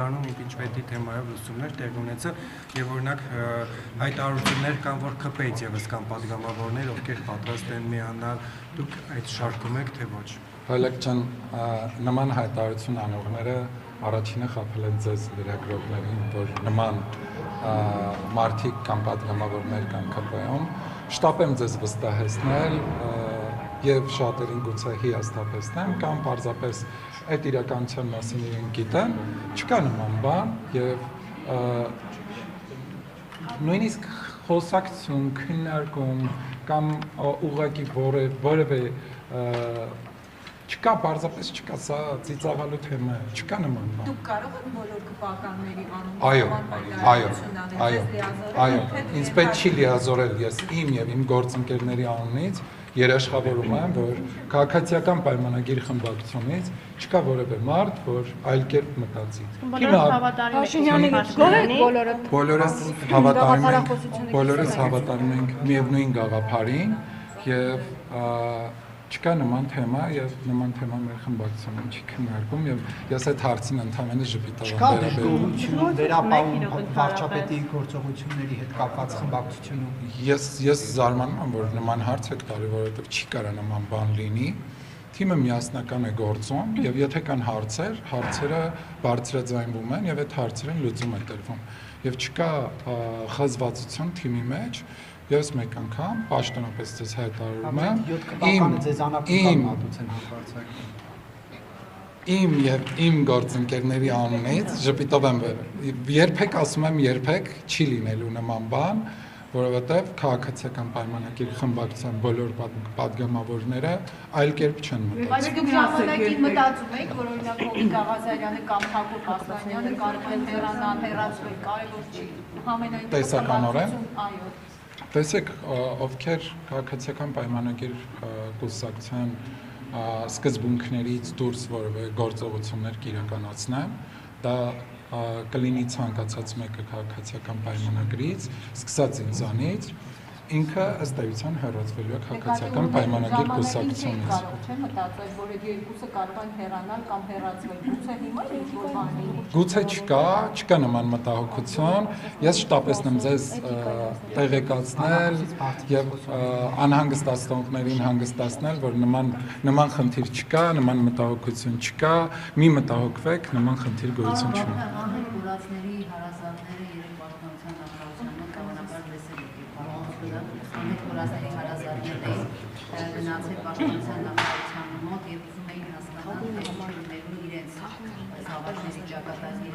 Impeachment-ի թեմայով լուսումներ տեղի ունեցել եւ օրինակ հայտարարություններ կան, որ ԿՊ-ից եւս կան падգամավորներ, ովքեր պատրաստ են միանալ, դուք այդ շարքում եք թե ոչ։ Հոլեկ ջան, նման հայտարարություն անողները առաջինը խաբել են ձեզ լրագրողներին, որ նման մարդիկ կամ падգամավորներ կան ԿՊ-ում, շտապեմ ձեզ վստահեցնել եւ շատերին գուցե հիասթափեցնեմ կամ պարզապես այդ իրականության մասին իրենք գիտեն, չկա նման բան եւ նույնիսկ խոսակցություն, քննարկում կամ ուղղակի որևէ չկա, պարզապես չկա, սա ծիծաղալու թեմա է, չկա նման բան։ Դուք կարող եք բոլոր կպականների անունով Այո, ինձ պետք չի լիազորել, ես իմ եւ իմ գործընկերների անունից երաշխավորում եմ, որ քաղաքացիական պայմանագիր խմբակցությունից չկա որևէ մարդ, որ այլ կերպ մտածի։ Բոլորս հավատարիմ ենք միևնույն գաղափարին եւ չկա նման թեմա եւ նման թեմա մեր խմբակցությունում չի քննարկում եւ ես այդ հարցին ընդհանրապես ժպիտով եմ վերաբերում։ Չկա վերապահում վարչապետի գործողությունների հետ կապված խմբակցությունում։ Ես զարմանում եմ, որ նման հարց եք տալի, որովհետեւ չի կարա նման բան լինի։ Թիմը միասնական է գործում եւ եթե կան հարցեր, հարցերը բարձրաձայնվում են եւ այդ հարցերին լուծում է տրվում։ Եվ չկա խզվածություն թիմի մեջ։ Ես մեկ անգամ պաշտոնապես ձեզ հայտարարում եմ իմ եւ իմ գործընկերների անունից ժպիտով եմ երբեք ասում եմ երբեք չի լինելու նման բան, որովհետեւ քաղաքացիական պայմանագիր խմբակցության բոլոր падգամավորները այլ կերպ չեն մտածում։ Բայց դուք ժամանակին մտածում եք, որ օրինակ Հովիկ Աղազարյանը կամ Թակուր Բասանյանը կարող են հեռանալ, հեռացվել, կարևոր չի։ Համենայն տեսականորեն, այո։ Տեսեք, ովքեր քաղաքացիական պայմանագիր կուսակցության սկզբունքներից դուրս որևէ գործողություններ կիրականացնեն, դա կլինի ցանկացած մեկը քաղաքացիական պայմանագրից, սկսած ինձանից, ինքը ըստ էության հեռացվելու է քաղաքացիական պայմանագիր կուսակցությունից։ Կարող չեմ մտածել, որ այդ երկուսը կարող են հեռանալ կամ հեռացվել, գուցե հիմա ինչ-որ բան լինի։ Գուցե չկա նման մտահոգություն, ես շտապեցնեմ ձեզ տեղեկացնել եւ անհանգստացնողներին հանգստացնել, որ նման խնդիր չկա, նման մտահոգություն չկա, մի մտահոգվեք, նման խնդիր գոյություն չունի։ Ահա կուրացների հարազատները երեք պաշտպանության նախարարությանը կանոնաբար լսել եք Անհետ կուրացների հարազատները գնացել պաշտպանության նախարարության մոտ եւ ուզում էին հասկանալ թե ինչու իրենց զավակների ճակատագրի